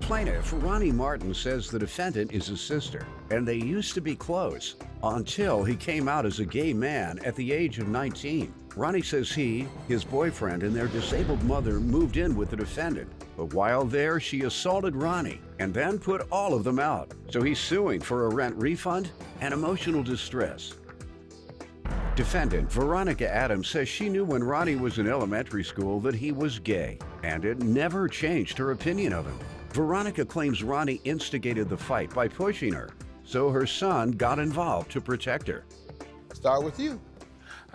plaintiff, Ronnie Martin, says the defendant is his sister, and they used to be close until he came out as a gay man at the age of 19. Ronnie says he, his boyfriend, and their disabled mother moved in with the defendant. But while there, she assaulted Ronnie and then put all of them out. So he's suing for a rent refund and emotional distress. Defendant Veronica Adams says she knew when Ronnie was in elementary school that he was gay, and it never changed her opinion of him. Veronica claims Ronnie instigated the fight by pushing her, so her son got involved to protect her. Start with you.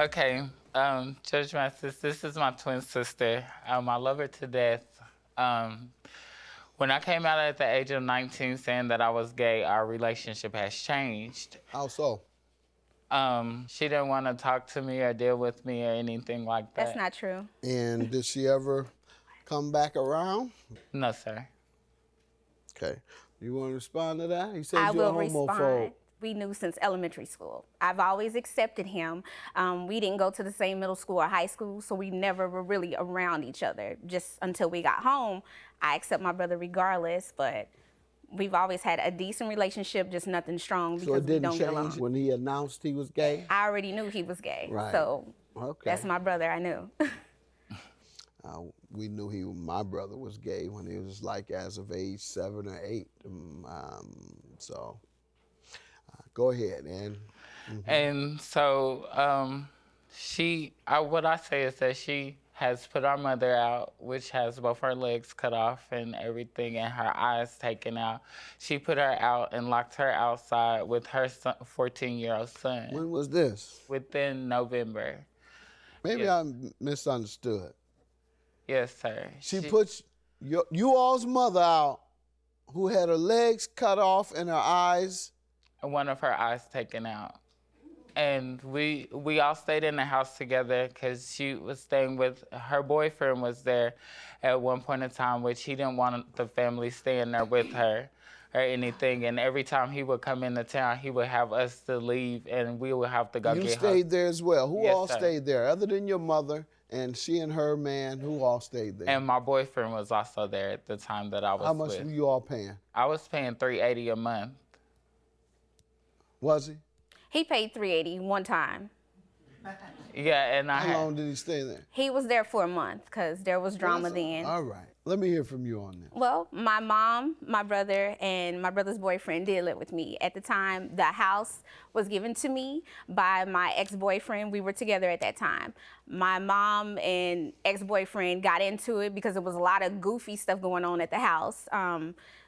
Okay, Judge Mathis, this is my twin sister. I love her to death. When I came out at the age of 19 saying that I was gay, our relationship has changed. How so? She didn't want to talk to me or deal with me or anything like that. That's not true. And did she ever come back around? No, sir. Okay. You want to respond to that? He says I you're a will homophobe. respond. We knew since elementary school. I've always accepted him. We didn't go to the same middle school or high school, so we never were really around each other. Just until we got home, I accept my brother regardless, but we've always had a decent relationship, just nothing strong because So it didn't we don't get change along. when he announced he was gay? I already knew he was gay, Right. so Okay. that's my brother, I knew. We knew my brother was gay when he was like as of age 7 or 8. Go ahead, Ann. And so what I say is that she has put our mother out, which has both her legs cut off and everything, and her eyes taken out. She put her out and locked her outside with her 14-year-old son. When was this? Within November. Maybe Yeah. I misunderstood. Yes, sir. She puts you all's mother out, who had her legs cut off and her eyes. One of her eyes taken out. And we all stayed in the house together because she was staying with, her boyfriend was there at one point in time, which he didn't want the family staying there with her or anything. And every time he would come into town, he would have us to leave and we would have to go get You her. stayed there as well. Who Yes, all sir. stayed there? Other than your mother and she and her man, who all stayed there? And my boyfriend was also there at the time that I was How much with. were you all paying? I was paying $380 a month. Was he? He paid $380 one time. Yeah, and How long did he stay there? He was there for a month because there was drama then. All right. Let me hear from you on that. Well, my mom, my brother, and my brother's boyfriend did live with me. At the time, the house was given to me by my ex-boyfriend. We were together at that time. My mom and ex-boyfriend got into it because there was a lot of goofy stuff going on at the house.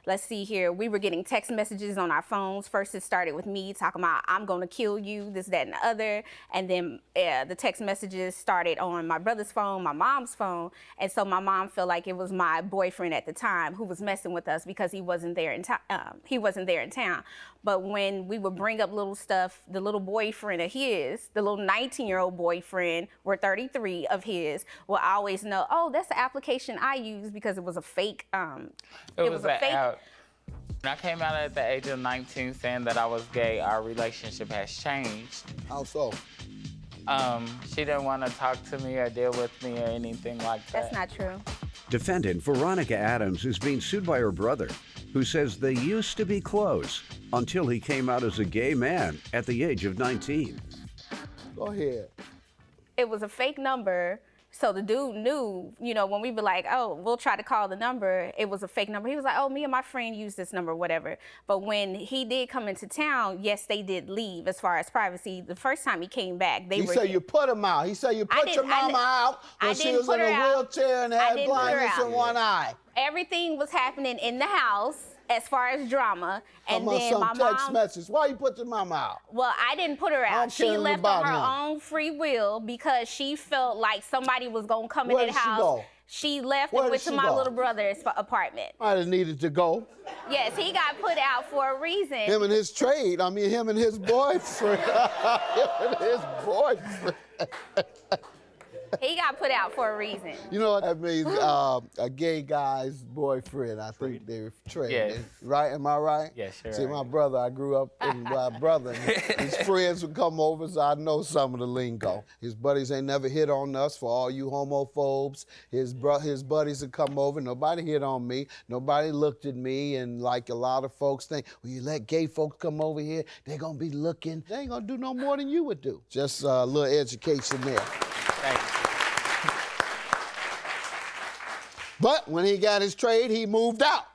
Let's see here. We were getting text messages on our phones. First, it started with me talking about, I'm going to kill you, this, that, and the other. And then the text messages started on my brother's phone, my mom's phone. And so my mom felt like it was my boyfriend at the time who was messing with us because he wasn't there in town. But when we would bring up little stuff, the little boyfriend of his, the little 19-year-old boyfriend, or 33 of his, will always know, oh, that's the application I used because it was a fake. It was a fake. When I came out at the age of 19 saying that I was gay, our relationship has changed. How so? She didn't want to talk to me or deal with me or anything like that. That's not true. Defendant Veronica Adams is being sued by her brother, who says they used to be close until he came out as a gay man at the age of 19. Go ahead. It was a fake number. So the dude knew, when we were like, oh, we'll try to call the number, it was a fake number. He was like, oh, me and my friend used this number, whatever. But when he did come into town, yes, they did leave as far as privacy. The first time he came back, they were... He said you put him out. He said you put your mama out when she was in a wheelchair and had blindness in one eye. Everything was happening in the house as far as drama. And then some my text mom... message. Why you put your mama out? Well, I didn't put her out. She left on her own free will because she felt like somebody was going to come in the house. Where did she go? She left and went to my little brother's apartment. I just needed to go. Yes, he got put out for a reason. Him and his trade. I mean, him and his boyfriend. Him and his boyfriend. He got put out for a reason. You know what that means? A gay guy's boyfriend. I think they're traded. Yes. Right? Am I right? Yes, you're See, right. my brother, I grew up with my brother. And his friends would come over, so I know some of the lingo. His buddies ain't never hit on us for all you homophobes. His buddies would come over. Nobody hit on me. Nobody looked at me. And like a lot of folks think, well, you let gay folks come over here, they're going to be looking. They ain't going to do no more than you would do. Just a little education there. Thank you. But when he got his trade, he moved out.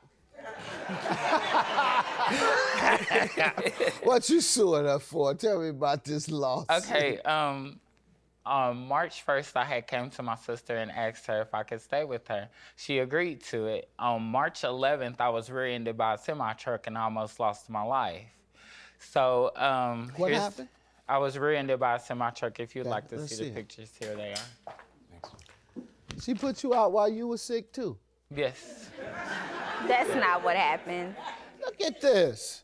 What you suing her for? Tell me about this lawsuit. Okay, on March 1st, I had came to my sister and asked her if I could stay with her. She agreed to it. On March 11th, I was rear-ended by a semi-truck and I almost lost my life. So, What happened? I was rear-ended by a semi-truck. If you'd Okay, like to let's see the see it. pictures, here they are. She put you out while you were sick, too. Yes. That's not what happened. Look at this.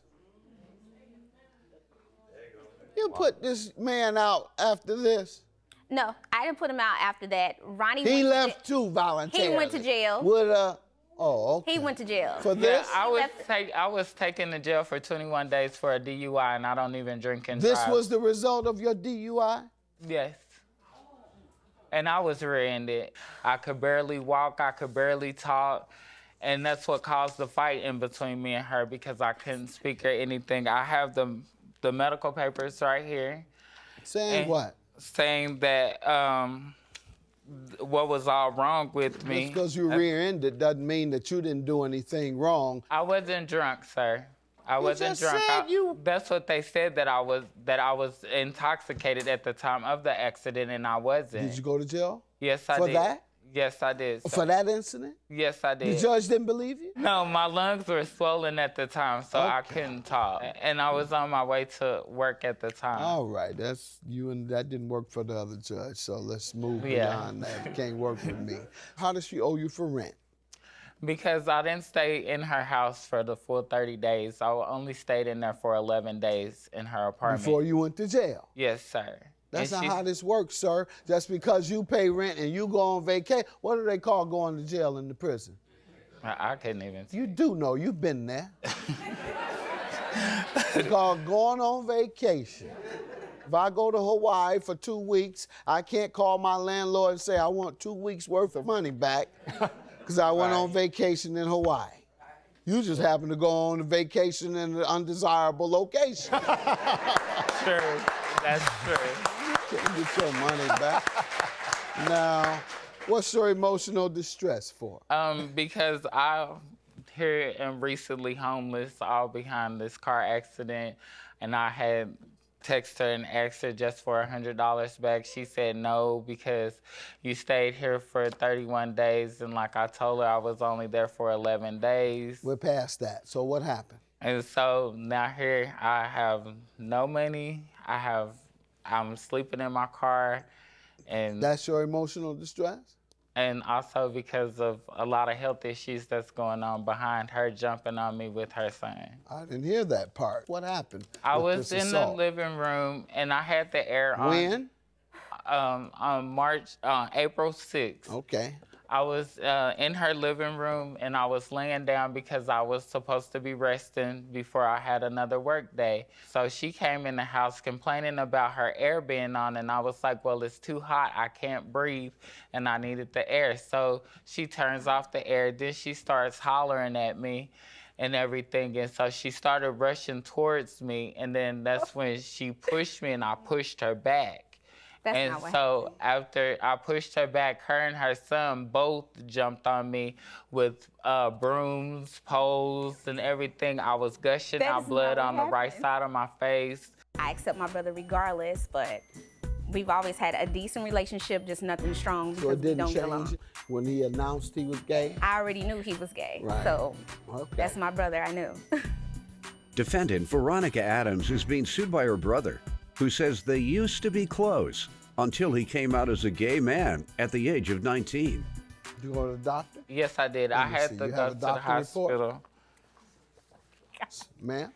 You put this man out after this? No, I didn't put him out after that. Ronnie He went left too voluntarily. He went to jail. With okay. He went to jail. For Yeah, this? I was taken to jail for 21 days for a DUI, and I don't even drink and This drive. was the result of your DUI? Yes. And I was rear-ended. I could barely walk, I could barely talk, and that's what caused the fight in between me and her because I couldn't speak or anything. I have the medical papers right here. Saying And what? Saying that what was all wrong with me. Just because you rear-ended doesn't mean that you didn't do anything wrong. I wasn't drunk, sir. I wasn't just drunk. said you- That's what they said, that I was intoxicated at the time of the accident, and I wasn't. Did you go to jail? Yes, I For did. that? Yes, I did. For that incident? Yes, I The did. judge didn't believe you? No, my lungs were swollen at the time, so I couldn't talk. And I was on my way to work at the time. All right, that's you, and that didn't work for the other judge, so let's move Yeah. beyond that. It can't work for me. How does she owe you for rent? Because I didn't stay in her house for the full 30 days. I only stayed in there for 11 days in her apartment. Before you went to jail? Yes, sir. That's And not how this works, sir. Just because you pay rent and you go on vacation, what do they call going to jail in the prison? I couldn't even. You do know, you've been there. It's called going on vacation. If I go to Hawaii for 2 weeks, I can't call my landlord and say I want 2 weeks worth of money back because I went on vacation in Hawaii. You just happen to go on a vacation in an undesirable location. True. That's true. Can't get your money back. Now, what's your emotional distress for? Because I here am recently homeless, all behind this car accident, and I had texted her and asked her just for $100 back. She said no because you stayed here for 31 days, and like I told her, I was only there for 11 days. We're past that. So what happened? And so now here I have no money. I'm sleeping in my car, and That's your emotional distress? and also because of a lot of health issues that's going on behind her jumping on me with her son. I didn't hear that part. What happened? I with was this in assault? the living room and I had the air on. When? On April 6th. Okay. I was in her living room and I was laying down because I was supposed to be resting before I had another work day. So she came in the house complaining about her air being on, and I was like, well, it's too hot, I can't breathe, and I needed the air. So she turns off the air, then she starts hollering at me and everything, and so she started rushing towards me, and then that's when she pushed me and I pushed her back. That's And not what so after I pushed her back, her and her son both jumped on me with brooms, poles, and everything. I was gushing That out is blood not on what the right happened. side of my face. I accept my brother regardless, but we've always had a decent relationship, just nothing strong So because it we didn't don't get along. change when he announced he was gay? I already knew he was gay, Right. so Okay. that's my brother, I knew. Defendant Veronica Adams is being sued by her brother, who says they used to be close until he came out as a gay man at the age of 19. Did you go to the doctor? Yes, I did. I me had see. to You go have a to the doctor report? hospital. Ma'am?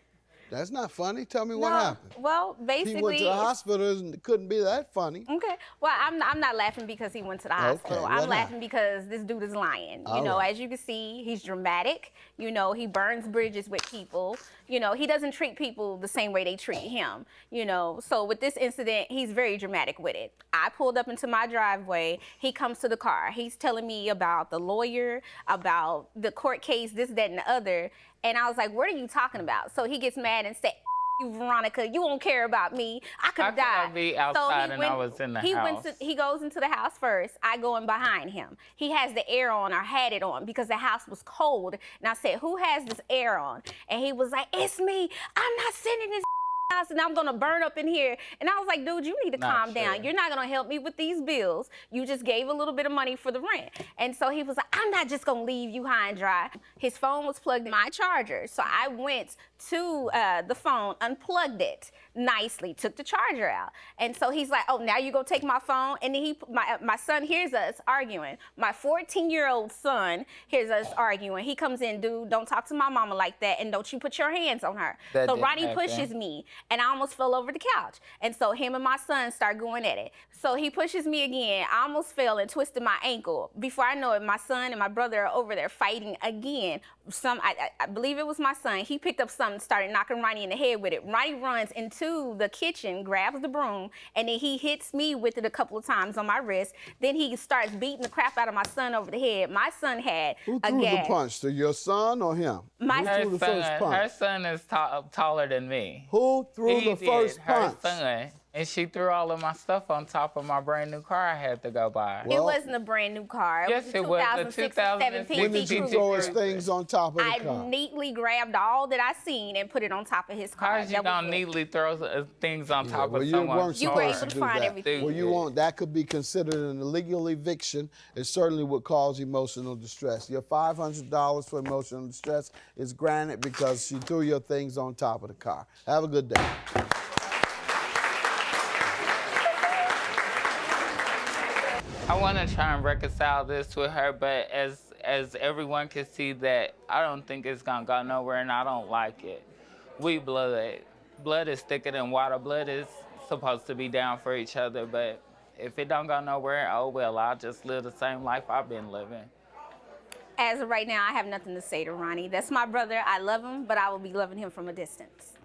That's not funny. Tell me No, what happened. well, basically. He went to the hospital and it couldn't be that funny. Okay. Well, I'm not laughing because he went to the hospital. what I'm laughing happened? because this dude is lying. You All know, right. as you can see, he's dramatic. You know, he burns bridges with people. You know, he doesn't treat people the same way they treat him. You know, so with this incident, he's very dramatic with it. I pulled up into my driveway. He comes to the car. He's telling me about the lawyer, about the court case, this, that, and the other. And I was like, what are you talking about? So he gets mad and said, you, Veronica, you won't care about me. I could have died. I'd be outside and I was in the house. He goes into the house first. I go in behind him. He has the air on or had it on because the house was cold. And I said, who has this air on? And he was like, it's me. I'm not sitting in this house and I'm gonna burn up in here. And I was like, dude, you need to calm down. You're not gonna help me with these bills. You just gave a little bit of money for the rent. And so he was like, I'm not just gonna leave you high and dry. His phone was plugged in my charger. So I went to the phone, unplugged it nicely, took the charger out. And so he's like, oh, now you gonna take my phone? And then my son hears us arguing. My 14-year-old son hears us arguing. He comes in, dude, don't talk to my mama like that and don't you put your hands on her. So Ronnie pushes me and I almost fell over the couch. And so him and my son start going at it. So he pushes me again. I almost fell and twisted my ankle. Before I know it, my son and my brother are over there fighting again. I believe it was my son. He picked up something, started knocking Ronnie in the head with it. Ronnie runs into the kitchen, grabs the broom, and then he hits me with it a couple of times on my wrist. Then he starts beating the crap out of my son over the head. My son had Who threw the punch? To your son or him? Who threw the first punch? Her son is taller than me. Who threw the first punch? Her son. And she threw all of my stuff on top of my brand new car I had to go buy. It wasn't a brand new car. Yes, it was. The 2017. When did you throw his things on top of the car? I neatly grabbed all that I seen and put it on top of his car. How is you gonna neatly throw things on top of someone? You were able to find everything. Well, you won't. That could be considered an illegal eviction. It certainly would cause emotional distress. Your $500 for emotional distress is granted because she threw your things on top of the car. Have a good day. I want to try and reconcile this with her, but as everyone can see that I don't think it's gonna go nowhere and I don't like it. We blood. Blood is thicker than water. Blood is supposed to be down for each other, but if it don't go nowhere, oh well, I'll just live the same life I've been living. As of right now, I have nothing to say to Ronnie. That's my brother. I love him, but I will be loving him from a distance.